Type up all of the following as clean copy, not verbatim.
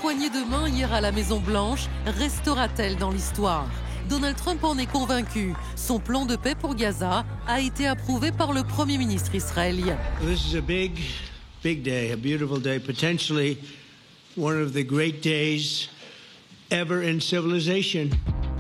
poignée de main hier à la Maison-Blanche restera-t-elle dans l'histoire ? Donald Trump en est convaincu. Son plan de paix pour Gaza a été approuvé par le Premier ministre israélien. This is a big day, a beautiful day, potentially one of the great days ever in civilization.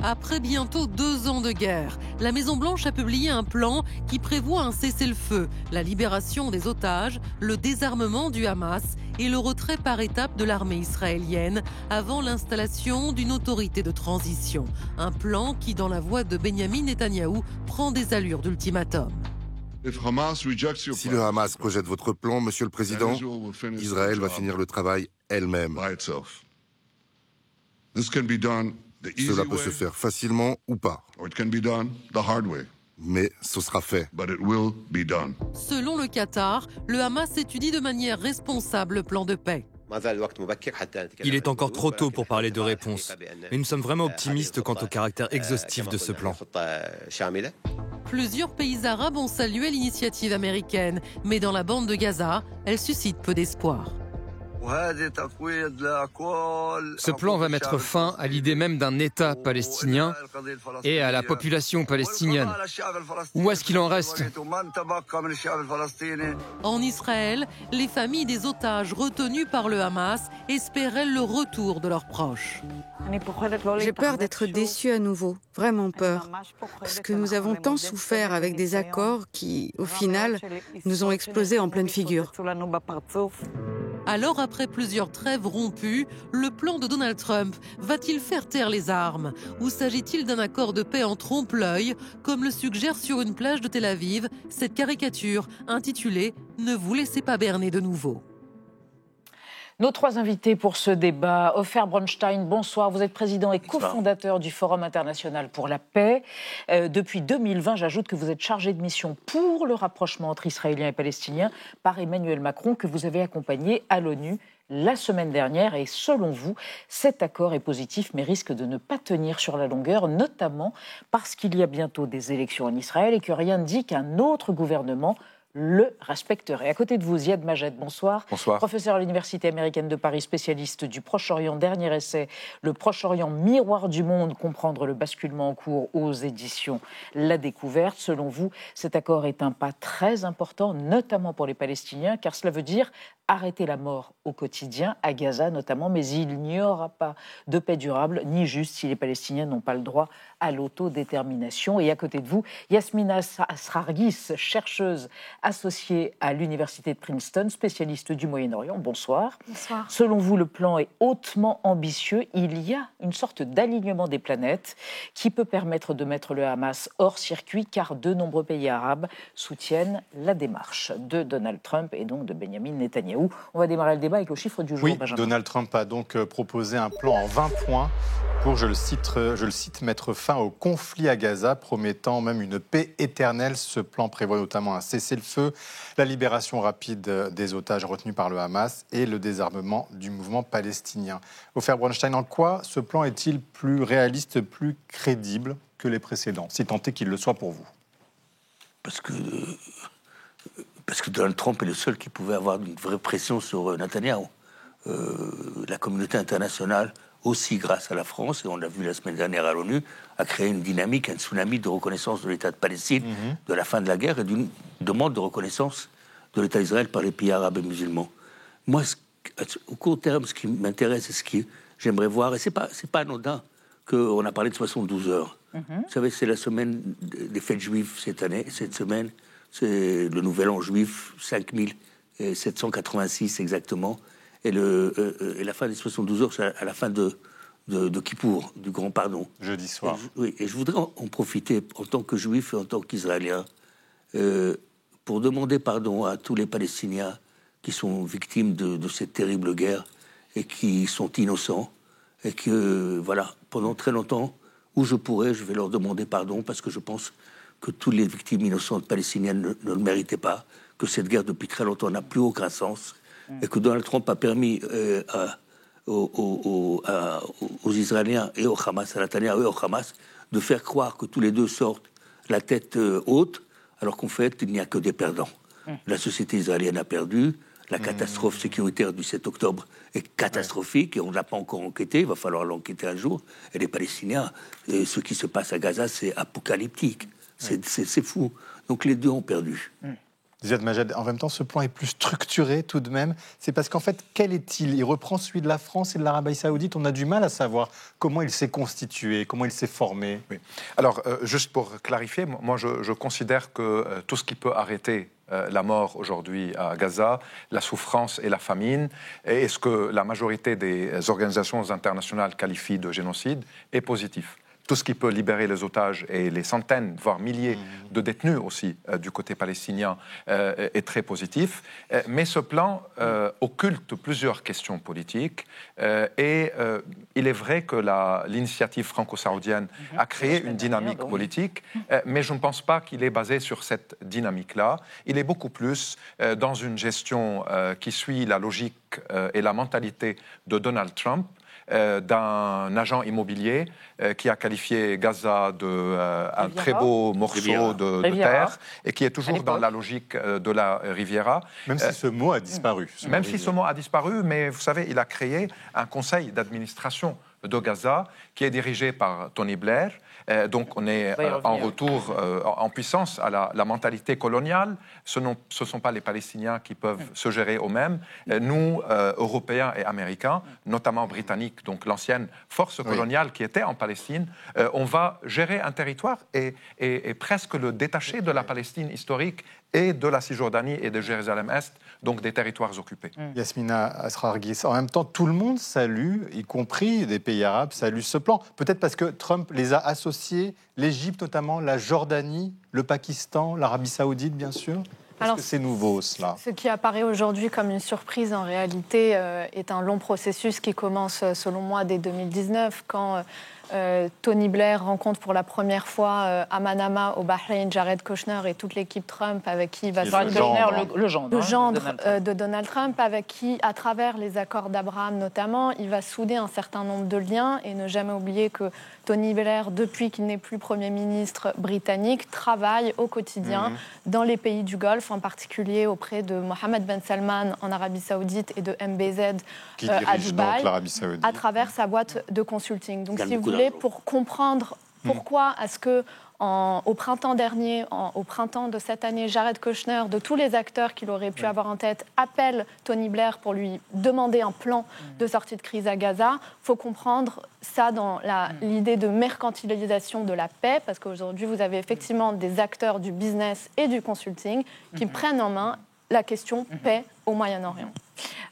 Après bientôt 2 ans de guerre, la Maison-Blanche a publié un plan qui prévoit un cessez-le-feu, la libération des otages, le désarmement du Hamas et le retrait par étapes de l'armée israélienne avant l'installation d'une autorité de transition. Un plan qui, dans la voix de Benyamin Netanyahou, prend des allures d'ultimatum. Si le Hamas rejette votre plan, Monsieur le Président, Israël va finir le travail elle-même. Cela peut se faire facilement ou pas. Mais ce sera fait. Selon le Qatar, le Hamas étudie de manière responsable le plan de paix. Il est encore trop tôt pour parler de réponse, mais nous sommes vraiment optimistes quant au caractère exhaustif de ce plan. Plusieurs pays arabes ont salué l'initiative américaine, mais dans la bande de Gaza, elle suscite peu d'espoir. Ce plan va mettre fin à l'idée même d'un État palestinien et à la population palestinienne. Où est-ce qu'il en reste ? En Israël, les familles des otages retenus par le Hamas espéraient le retour de leurs proches. J'ai peur d'être déçue à nouveau, vraiment peur, parce que nous avons tant souffert avec des accords qui, au final, nous ont explosé en pleine figure. Alors, après plusieurs trêves rompues, le plan de Donald Trump va-t-il faire taire les armes ? Ou s'agit-il d'un accord de paix en trompe-l'œil, comme le suggère sur une plage de Tel Aviv cette caricature intitulée « Ne vous laissez pas berner de nouveau ». Nos 3 invités pour ce débat. Ofer Bronstein, bonsoir. Vous êtes président et cofondateur du Forum international pour la paix. Depuis 2020, j'ajoute que vous êtes chargé de mission pour le rapprochement entre Israéliens et Palestiniens par Emmanuel Macron, que vous avez accompagné à l'ONU la semaine dernière. Et selon vous, cet accord est positif mais risque de ne pas tenir sur la longueur, notamment parce qu'il y a bientôt des élections en Israël et que rien ne dit qu'un autre gouvernement le respecterait. À côté de vous, Ziad Majed, bonsoir. Bonsoir. Professeur à l'Université américaine de Paris, spécialiste du Proche-Orient. Dernier essai, Le Proche-Orient, miroir du monde, comprendre le basculement en cours aux éditions La Découverte. Selon vous, cet accord est un pas très important, notamment pour les Palestiniens, car cela veut dire arrêter la mort au quotidien, à Gaza notamment, mais il n'y aura pas de paix durable ni juste si les Palestiniens n'ont pas le droit à l'autodétermination. Et à côté de vous, Yasmina Srargis, chercheuse associée à l'Université de Princeton, spécialiste du Moyen-Orient. Bonsoir. Bonsoir. Selon vous, le plan est hautement ambitieux. Il y a une sorte d'alignement des planètes qui peut permettre de mettre le Hamas hors circuit, car de nombreux pays arabes soutiennent la démarche de Donald Trump et donc de Benyamin Netanyahou. On va démarrer le débat avec le chiffre du jour. Oui, Benjamin. Donald Trump a donc proposé un plan en 20 points pour, je le cite, mettre fin au conflit à Gaza, promettant même une paix éternelle. Ce plan prévoit notamment un cessez-le-feu, la libération rapide des otages retenus par le Hamas et le désarmement du mouvement palestinien. Ofer Bronstein, en quoi ce plan est-il plus réaliste, plus crédible que les précédents, si tant est qu'il le soit pour vous ? Parce que Donald Trump est le seul qui pouvait avoir une vraie pression sur Netanyahou. La communauté internationale, aussi grâce à la France, et on l'a vu la semaine dernière à l'ONU, a créé une dynamique, un tsunami de reconnaissance de l'État de Palestine, de la fin de la guerre et d'une demande de reconnaissance de l'État d'Israël par les pays arabes et musulmans. Moi, au court terme, ce qui m'intéresse et ce que j'aimerais voir, et c'est pas anodin qu'on a parlé de 72 heures. Vous savez, c'est la semaine des fêtes juives cette semaine. C'est le nouvel an juif, 5786 exactement. Et la fin des 72 heures, c'est à la fin de Kippour, du grand pardon. Jeudi soir. Et je voudrais en profiter, en tant que juif et en tant qu'israélien, pour demander pardon à tous les Palestiniens qui sont victimes de cette terrible guerre et qui sont innocents. Et que, voilà, pendant très longtemps, où je pourrais, je vais leur demander pardon, parce que je pense que toutes les victimes innocentes palestiniennes ne le méritaient pas, que cette guerre depuis très longtemps n'a plus aucun sens, et que Donald Trump a permis aux Israéliens et au Hamas, à Netanyahou et au Hamas, de faire croire que tous les deux sortent la tête haute, alors qu'en fait, il n'y a que des perdants. La société israélienne a perdu, La catastrophe sécuritaire du 7 octobre est catastrophique et on ne l'a pas encore enquêté. Il va falloir l'enquêter un jour. Et les Palestiniens, ce qui se passe à Gaza, c'est apocalyptique. C'est fou. Donc les deux ont perdu. Ziad Majed, en même temps, ce plan est plus structuré tout de même. C'est parce qu'en fait, quel est-il ? Il reprend celui de la France et de l'Arabie Saoudite. On a du mal à savoir comment il s'est constitué, comment il s'est formé. Oui. Alors, juste pour clarifier, moi je considère que tout ce qui peut arrêter la mort aujourd'hui à Gaza, la souffrance et la famine, et ce que la majorité des organisations internationales qualifient de génocide, est positif. Tout ce qui peut libérer les otages et les centaines, voire milliers de détenus aussi du côté palestinien est très positif. Mais ce plan occulte plusieurs questions politiques et il est vrai que l'initiative franco-saoudienne a créé une dynamique politique, mais je ne pense pas qu'il est basé sur cette dynamique-là. Il est beaucoup plus dans une gestion qui suit la logique et la mentalité de Donald Trump, d'un agent immobilier qui a qualifié Gaza d'un très beau morceau de terre et qui est toujours dans la logique de la Riviera. Même si ce mot a disparu. Même si ce mot a disparu, mais vous savez, il a créé un conseil d'administration de Gaza qui est dirigé par Tony Blair. Donc on est en retour en puissance à la mentalité coloniale. Ce ne sont pas les Palestiniens qui peuvent se gérer eux-mêmes. Nous, Européens et Américains, notamment Britanniques, donc l'ancienne force coloniale qui était en Palestine, on va gérer un territoire et presque le détacher de la Palestine historique et de la Cisjordanie et de Jérusalem-Est, donc des territoires occupés. Yasmina Asrargis, en même temps, tout le monde salue, y compris des pays arabes, salue ce plan. Peut-être parce que Trump les a associés, l'Égypte notamment, la Jordanie, le Pakistan, l'Arabie Saoudite, bien sûr. Est-ce que c'est nouveau, cela ? Ce qui apparaît aujourd'hui comme une surprise, en réalité, est un long processus qui commence, selon moi, dès 2019, quand Tony Blair rencontre pour la première fois à Manama, au Bahreïn, Jared Kushner et toute l'équipe Trump avec qui il va le gendre de Donald Trump, avec qui, à travers les accords d'Abraham notamment, il va souder un certain nombre de liens et ne jamais oublier que Tony Blair, depuis qu'il n'est plus Premier ministre britannique, travaille au quotidien dans les pays du Golfe, en particulier auprès de Mohammed Ben Salman en Arabie Saoudite et de MBZ à Dubaï, à travers sa boîte de consulting. Donc, si vous voulez, pour comprendre pourquoi est-ce que au printemps dernier, au printemps de cette année, Jared Kushner, de tous les acteurs qu'il aurait pu avoir en tête, appelle Tony Blair pour lui demander un plan de sortie de crise à Gaza. Il faut comprendre ça dans l'idée de mercantilisation de la paix, parce qu'aujourd'hui, vous avez effectivement des acteurs du business et du consulting qui prennent en main la question paix au Moyen-Orient.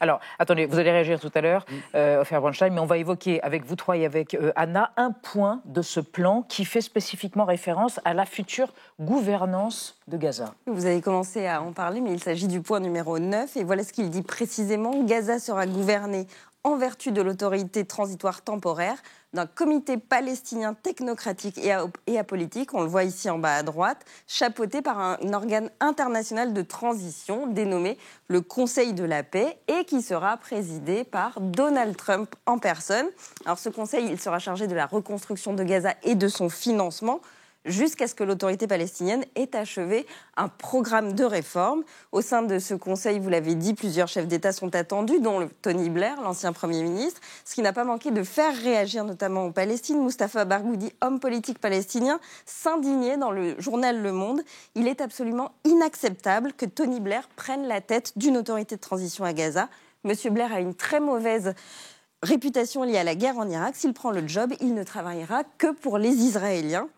Alors, attendez, vous allez réagir tout à l'heure, Ofer Bronstein, mais on va évoquer avec vous trois et avec Anna un point de ce plan qui fait spécifiquement référence à la future gouvernance de Gaza. Vous avez commencé à en parler, mais il s'agit du point numéro 9, et voilà ce qu'il dit précisément. Gaza sera gouverné en vertu de l'autorité transitoire temporaire d'un comité palestinien technocratique et apolitique, on le voit ici en bas à droite, chapeauté par un organe international de transition dénommé le Conseil de la paix et qui sera présidé par Donald Trump en personne. Alors ce conseil, il sera chargé de la reconstruction de Gaza et de son financement, jusqu'à ce que l'autorité palestinienne ait achevé un programme de réforme. Au sein de ce conseil, vous l'avez dit, plusieurs chefs d'État sont attendus, dont Tony Blair, l'ancien Premier ministre, ce qui n'a pas manqué de faire réagir notamment aux Palestines. Mustapha Barghouti, homme politique palestinien, s'indignait dans le journal Le Monde. Il est absolument inacceptable que Tony Blair prenne la tête d'une autorité de transition à Gaza. Monsieur Blair a une très mauvaise réputation liée à la guerre en Irak. S'il prend le job, il ne travaillera que pour les Israéliens.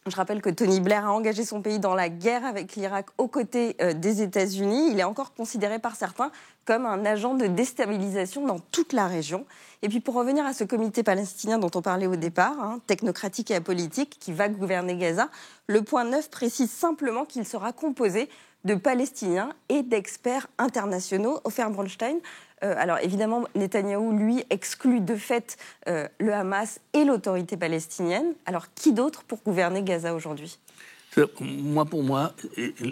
Je rappelle que Tony Blair a engagé son pays dans la guerre avec l'Irak aux côtés des États-Unis. Il est encore considéré par certains comme un agent de déstabilisation dans toute la région. Et puis pour revenir à ce comité palestinien dont on parlait au départ, technocratique et apolitique, qui va gouverner Gaza, le point 9 précise simplement qu'il sera composé de Palestiniens et d'experts internationaux. Ofer Bronstein, alors évidemment, Netanyahou, lui, exclut de fait le Hamas et l'autorité palestinienne. Alors qui d'autre pour gouverner Gaza aujourd'hui ? Pour moi,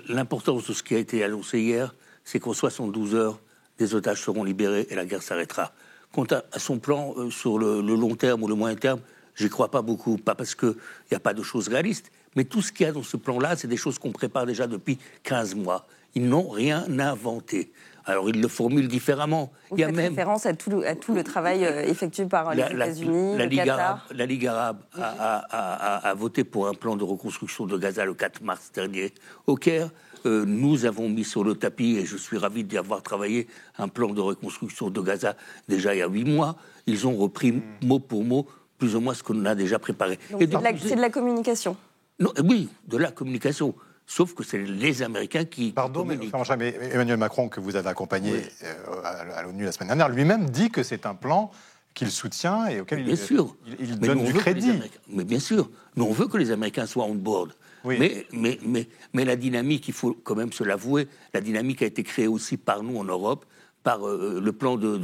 l'importance de ce qui a été annoncé hier, c'est qu'en 72 heures, des otages seront libérés et la guerre s'arrêtera. Quant à son plan sur le long terme ou le moyen terme, je n'y crois pas beaucoup. Pas parce qu'il n'y a pas de choses réalistes, mais tout ce qu'il y a dans ce plan-là, c'est des choses qu'on prépare déjà depuis 15 mois. Ils n'ont rien inventé. Alors, il le formule différemment. Il y a même référence à tout le travail effectué par les États-Unis, le Qatar. La Ligue arabe a voté pour un plan de reconstruction de Gaza le 4 mars dernier au Caire. Nous avons mis sur le tapis, et je suis ravi d'y avoir travaillé, un plan de reconstruction de Gaza déjà il y a 8 mois. Ils ont repris mot pour mot plus ou moins ce qu'on a déjà préparé. C'est de la communication. Non, oui, de la communication. Sauf que c'est les Américains qui... Pardon, mais Emmanuel Macron, que vous avez accompagné à l'ONU la semaine dernière, lui-même dit que c'est un plan qu'il soutient et auquel il donne du crédit. Mais bien sûr, mais on veut que les Américains soient on board. Oui. Mais la dynamique, il faut quand même se l'avouer, la dynamique a été créée aussi par nous en Europe, par le plan de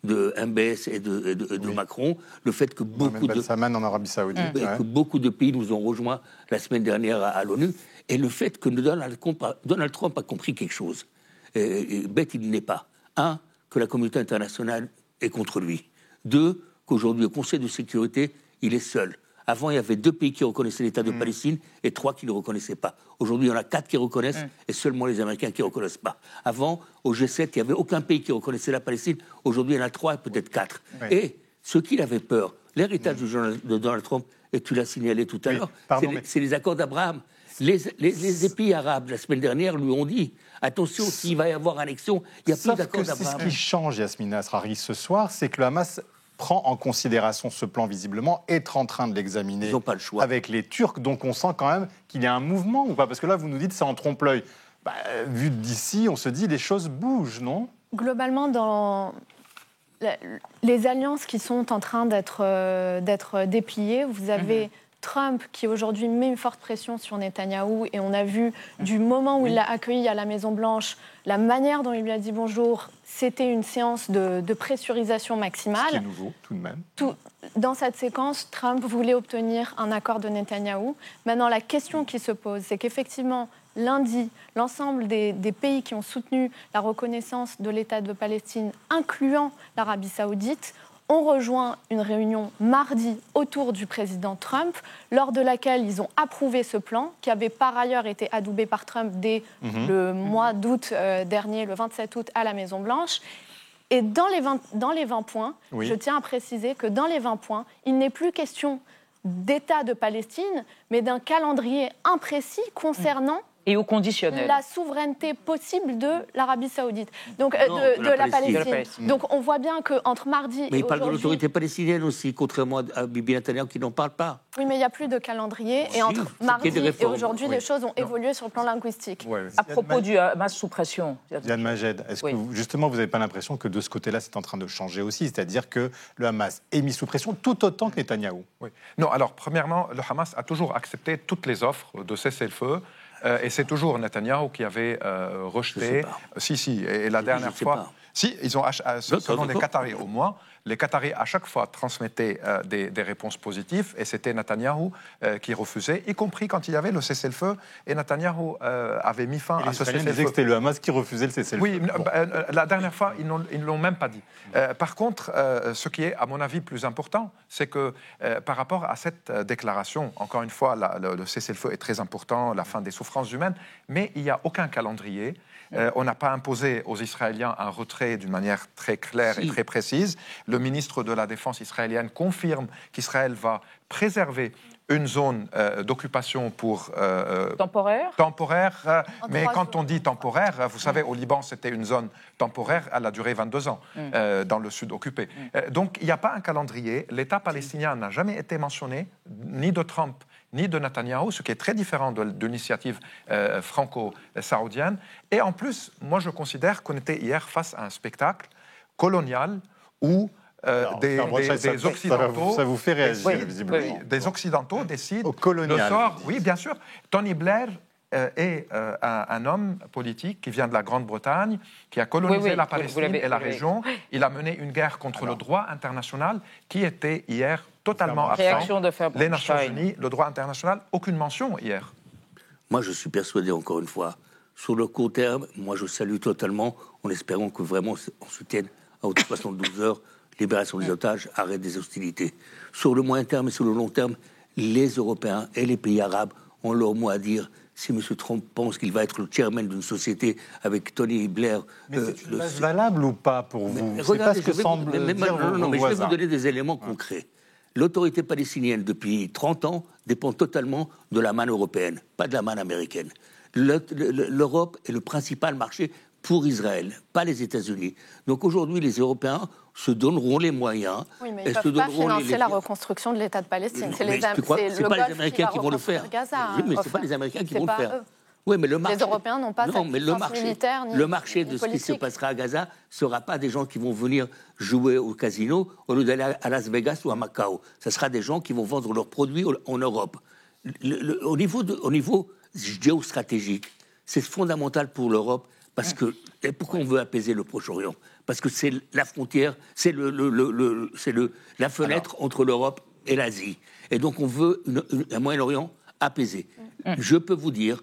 MBS et de Macron, le fait que beaucoup en Arabie Saoudite, que beaucoup de pays nous ont rejoints la semaine dernière à l'ONU, et le fait que Donald Trump a compris quelque chose. Bête, il n'est pas. 1, que la communauté internationale est contre lui. 2, qu'aujourd'hui, au Conseil de sécurité, il est seul. Avant, il y avait 2 pays qui reconnaissaient l'État de Palestine et 3 qui ne le reconnaissaient pas. Aujourd'hui, il y en a 4 qui reconnaissent et seulement les Américains qui ne reconnaissent pas. Avant, au G7, il n'y avait aucun pays qui reconnaissait la Palestine. Aujourd'hui, il y en a 3 et peut-être 4. Oui. Et ce qu'il avait peur, l'héritage de Donald Trump, et tu l'as signalé tout à l'heure, c'est les accords d'Abraham. Les pays arabes, la semaine dernière, lui ont dit attention, s'il va y avoir annexion, il n'y a plus d'accord d'Abraham. Ce qui change, Yasmina Asrari, ce soir, c'est que le Hamas prend en considération ce plan, visiblement, est en train de l'examiner avec les Turcs. Donc on sent quand même qu'il y a un mouvement ou pas? Parce que là, vous nous dites c'est en trompe-l'œil. Vu d'ici, on se dit les choses bougent, non? Globalement, dans les alliances qui sont en train d'être dépliées, vous avez Trump qui aujourd'hui met une forte pression sur Netanyahou, et on a vu du moment où il l'a accueilli à la Maison-Blanche, la manière dont il lui a dit bonjour, c'était une séance de pressurisation maximale. Ce qui est nouveau, tout de même. Dans cette séquence, Trump voulait obtenir un accord de Netanyahou. Maintenant, la question qui se pose, c'est qu'effectivement, lundi, l'ensemble des pays qui ont soutenu la reconnaissance de l'État de Palestine, incluant l'Arabie Saoudite, ont rejoint une réunion mardi autour du président Trump, lors de laquelle ils ont approuvé ce plan, qui avait par ailleurs été adoubé par Trump dès le mois d'août dernier, le 27 août, à la Maison-Blanche. Et dans les 20 points, je tiens à préciser que dans les 20 points, il n'est plus question d'État de Palestine, mais d'un calendrier imprécis concernant et au conditionnel la souveraineté possible de l'Arabie Saoudite, donc de la Palestine. Donc on voit bien qu'entre mardi et aujourd'hui... Mais il parle de l'autorité palestinienne aussi, contrairement à Bibi Netanyahu qui n'en parle pas. Oui, mais il n'y a plus de calendrier, et entre mardi et aujourd'hui, les choses ont évolué sur le plan linguistique. À propos du Hamas sous pression. Yann Majed, est-ce que justement vous n'avez pas l'impression que de ce côté-là, c'est en train de changer aussi, c'est-à-dire que le Hamas est mis sous pression tout autant que Netanyahou? Non, alors premièrement, le Hamas a toujours accepté toutes les offres de cessez-le-feu. Et c'est toujours Netanyahou qui avait rejeté. Si. Et la dernière fois. Si, ils ont, selon les Qataris au moins, les Qataris à chaque fois transmettaient des réponses positives, et c'était Netanyahou qui refusait, y compris quand il y avait le cessez-le-feu, et Netanyahou avait mis fin à ce cessez-le-feu. Disaient que c'était le Hamas qui refusait le cessez-le-feu. Oui, la dernière fois, ils ne l'ont même pas dit. Par contre, ce qui est, à mon avis, plus important, c'est que par rapport à cette déclaration, encore une fois, le cessez-le-feu est très important, la fin des souffrances humaines, mais il n'y a aucun calendrier. On n'a pas imposé aux Israéliens un retrait d'une manière très claire et très précise. Le ministre de la Défense israélienne confirme qu'Israël va préserver une zone d'occupation pour... Temporaire, mais quand on dit temporaire, vous savez, au Liban, c'était une zone temporaire, elle a duré 22 ans dans le sud occupé. Donc, il n'y a pas un calendrier. L'État palestinien n'a jamais été mentionné, ni de Trump, ni de Netanyahou, ce qui est très différent de l'initiative franco-saoudienne. Et en plus, moi, je considère qu'on était hier face à un spectacle colonial où des Occidentaux... Ça vous fait réagir, visiblement. Des Occidentaux décident le sort... Oui, bien sûr. Tony Blair est un homme politique qui vient de la Grande-Bretagne, qui a colonisé la Palestine et la région. Il a mené une guerre contre le droit international qui était hier totalement absent. Les Nations Unies, le droit international, aucune mention hier. Moi, je suis persuadé, encore une fois, sur le court terme, moi, je salue totalement, en espérant que vraiment on se tienne à haute 72 heures, libération des otages, arrêt des hostilités. Sur le moyen terme et sur le long terme, les Européens et les pays arabes ont leur mot à dire si M. Trump pense qu'il va être le chairman d'une société avec Tony Blair... Mais c'est une base valable ou pas pour vous? C'est pas ce que semble dire Non, mais je vais vous voisins. donner des éléments concrets. L'autorité palestinienne, depuis 30 ans, dépend totalement de la manne européenne, pas de la manne américaine. L'Europe est le principal marché pour Israël, pas les États-Unis. Donc aujourd'hui, les Européens se donneront les moyens. Oui, mais ils ne peuvent pas financer la reconstruction de l'État de Palestine. C'est pas les Américains qui vont le faire. Oui, mais ce n'est pas les Américains qui vont le faire. Oui, mais le marché, les Européens n'ont pas cette puissance militaire ni le marché de politique. ce qui se passera à Gaza ne sera pas des gens qui vont venir jouer au casino au lieu d'aller à Las Vegas ou à Macao. Ce sera des gens qui vont vendre leurs produits en Europe. Au niveau géostratégique, c'est fondamental pour l'Europe parce que... Et pourquoi on veut apaiser le Proche-Orient? Parce que c'est la frontière, c'est la fenêtre entre l'Europe et l'Asie. Et donc on veut un Moyen-Orient apaisé. Je peux vous dire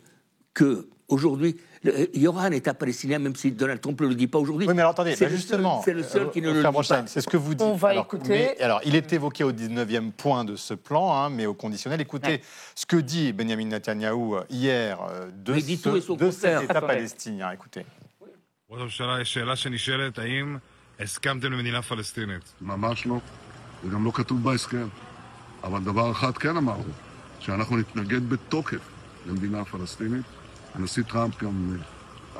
qu'aujourd'hui, il y aura un État palestinien, même si Donald Trump ne le dit pas aujourd'hui. Oui, mais alors attendez, justement, c'est le seul qui ne le dit pas. C'est ce que vous dites. On va écouter. Alors, il est évoqué au 19e point de ce plan, mais au conditionnel. Écoutez ce que dit Benjamin Netanyahou hier de cet État palestinien. Écoutez. השאלה שנשאלת, האם הסכמתם למדינה פלסטינית? ממש לא, וגם לא כתוב בהסכם. אבל דבר אחד כן אמרנו, שאנחנו נתנגד בתוקף למדינה פלסטינית. הנשיא טראמפ גם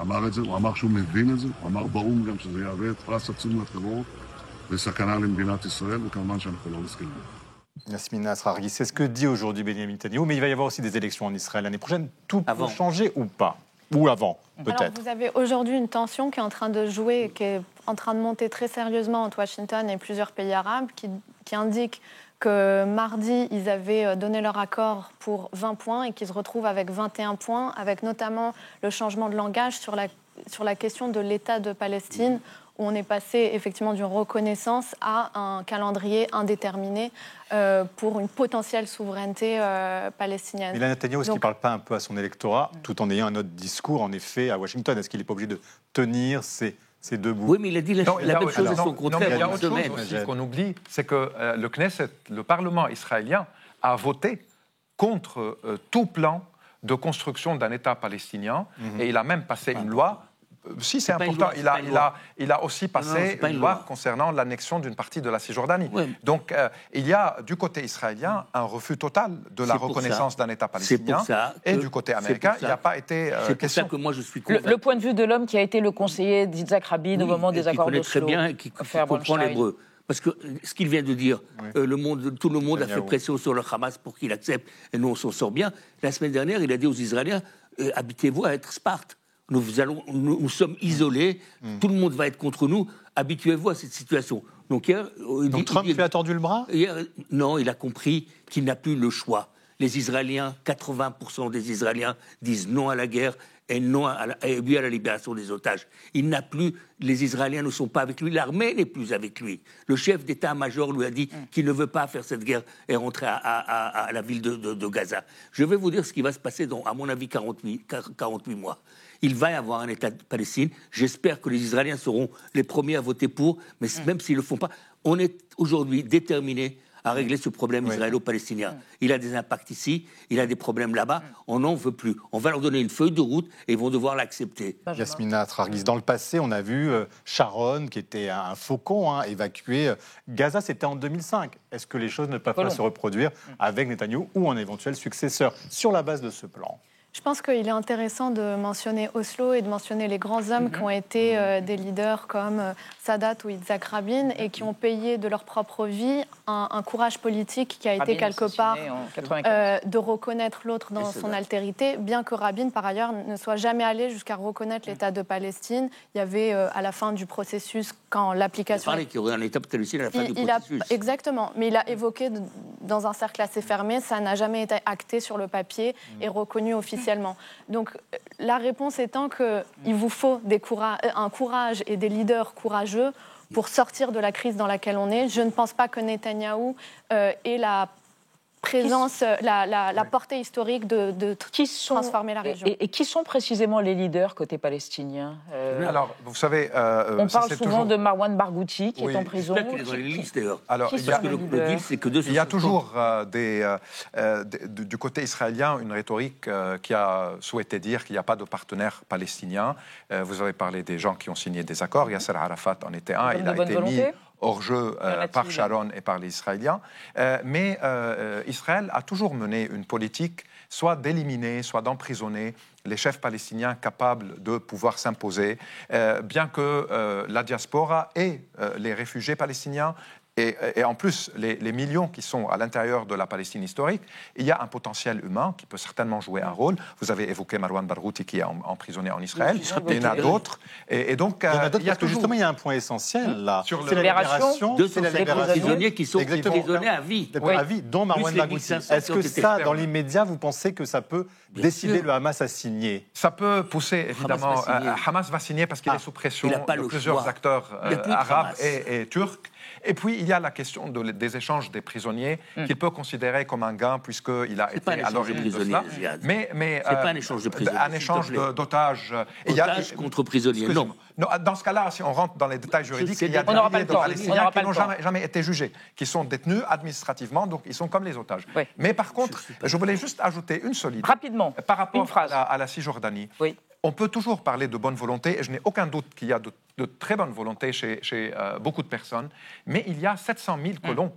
אמר את זה, הוא אמר שהוא מבין את זה, הוא אמר באו"ם גם שזה יהווה פרס עצום לטרור וסכנה למדינת ישראל, וכמובן שאנחנו לא מסכימים. Yasmina Asrargui, c'est ce que dit aujourd'hui Benjamin Netanyahou, mais il va y avoir aussi des élections en Israël l'année prochaine. Tout peut changer ou pas? Ou avant, peut-être. Alors, vous avez aujourd'hui une tension qui est en train de jouer, qui est en train de monter très sérieusement entre Washington et plusieurs pays arabes, qui indiquent que mardi, ils avaient donné leur accord pour 20 points et qu'ils se retrouvent avec 21 points, avec notamment le changement de langage sur la question de l'État de Palestine, où on est passé effectivement d'une reconnaissance à un calendrier indéterminé pour une potentielle souveraineté palestinienne. Mais là, Netanyahou, est-ce qu'il ne parle pas un peu à son électorat, tout en ayant un autre discours, en effet, à Washington? Est-ce qu'il n'est pas obligé de tenir ses deux bouts? Oui, mais il a dit la même chose à son contraire. Il y a autre chose aussi qu'on oublie, c'est que le Knesset, le Parlement israélien, a voté contre tout plan de construction d'un État palestinien, et il a même passé une loi. Si, c'est important. Il a aussi passé une loi concernant l'annexion d'une partie de la Cisjordanie. Oui. Donc, il y a du côté israélien un refus total de la reconnaissance d'un État palestinien. Et du côté américain, il n'y a pas été c'est question. pour ça que moi, je suis convaincu. Le point de vue de l'homme qui a été le conseiller d'Yitzhak Rabin au moment des accords d'Oslo. Qui connaît très bien et qui comprend l'hébreu. Parce que ce qu'il vient de dire, tout le monde a fait pression sur le Hamas pour qu'il accepte, et nous on s'en sort bien. La semaine dernière, il a dit aux Israéliens, habituez-vous à être Sparte. Nous sommes isolés, tout le monde va être contre nous, habituez-vous à cette situation. Donc Trump lui a tordu le bras? Non, il a compris qu'il n'a plus le choix. Les Israéliens, 80% des Israéliens disent non à la guerre et oui à la libération des otages. Les Israéliens ne sont pas avec lui, l'armée n'est plus avec lui. Le chef d'état-major lui a dit qu'il ne veut pas faire cette guerre et rentrer à la ville de Gaza. Je vais vous dire ce qui va se passer dans, à mon avis, 48 mois. Il va y avoir un État de Palestine. J'espère que les Israéliens seront les premiers à voter pour, mais même s'ils ne le font pas, on est aujourd'hui déterminés à régler ce problème israélo-palestinien. Il a des impacts ici, il a des problèmes là-bas, on n'en veut plus. On va leur donner une feuille de route et ils vont devoir l'accepter. Yasmina Asrargui, dans le passé, on a vu Sharon, qui était un faucon, évacuer Gaza, c'était en 2005. Est-ce que les choses ne peuvent pas se reproduire avec Netanyahou ou un éventuel successeur sur la base de ce plan? Je pense qu'il est intéressant de mentionner Oslo et de mentionner les grands hommes qui ont été des leaders comme Sadat ou Yitzhak Rabin et qui ont payé de leur propre vie un courage politique qui a été quelque part de reconnaître l'autre dans son altérité, bien que Rabin, par ailleurs, ne soit jamais allé jusqu'à reconnaître l'État de Palestine. Il y avait, à la fin du processus, quand l'application... Il parlait qu'il y aurait un État palestinien à la fin du processus. Exactement, mais il a évoqué dans un cercle assez fermé, ça n'a jamais été acté sur le papier et reconnu officiellement. Donc la réponse étant qu'il vous faut un courage et des leaders courageux pour sortir de la crise dans laquelle on est. Je ne pense pas que Netanyahou ait la présence, la portée historique de transformer la région. Et qui sont précisément les leaders côté palestinien Alors, vous savez... on parle souvent de Marwan Barghouti, qui est en prison. Alors, il y a toujours du côté israélien une rhétorique qui a souhaité dire qu'il n'y a pas de partenaire palestinien. Vous avez parlé des gens qui ont signé des accords. Yasser Arafat en était un. Il a été mis hors jeu par Sharon et par les Israéliens. Mais Israël a toujours mené une politique soit d'éliminer, soit d'emprisonner les chefs palestiniens capables de pouvoir s'imposer, bien que la diaspora et les réfugiés palestiniens et en plus, les millions qui sont à l'intérieur de la Palestine historique, il y a un potentiel humain qui peut certainement jouer un rôle. Vous avez évoqué Marwan Barghouti qui est emprisonné en Israël. Il y en a d'autres. Et donc, il y a toujours... Justement, il y a un point essentiel là. Sur la libération des prisonniers qui sont prisonniers à vie. À vie, dont Marwan Barghouti. Est-ce que ça, dans l'immédiat, vous pensez que ça peut décider le Hamas à signer? Ça peut pousser, évidemment. Hamas va signer parce qu'il est sous pression de plusieurs acteurs arabes et turcs. Et puis, il y a la question des échanges des prisonniers qu'il peut considérer comme un gain puisqu'il a été à l'origine de cela. Mais c'est pas un échange de prisonniers. Un échange d'otages. Otages contre prisonniers, non. Dans ce cas-là, si on rentre dans les détails juridiques, il y a des milliers de Palestiniens qui n'ont jamais été jugés, qui sont détenus administrativement, donc ils sont comme les otages. Oui. Mais par contre, je voulais juste ajouter une solide. Rapidement, par rapport à la Cisjordanie. Oui. On peut toujours parler de bonne volonté, et je n'ai aucun doute qu'il y a de très bonne volonté chez beaucoup de personnes, mais il y a 700 000 colons,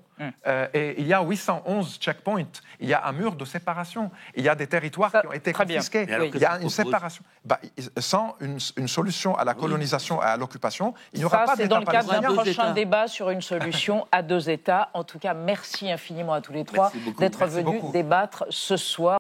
et il y a 811 checkpoints, il y a un mur de séparation, il y a des territoires qui ont été confisqués, il y a une séparation. Sans une solution à la colonisation et à l'occupation, il n'y aura pas d'État palestinien. C'est dans le cadre d'un prochain débat sur une solution à 2 États. En tout cas, merci infiniment à tous les trois d'être venus débattre ce soir.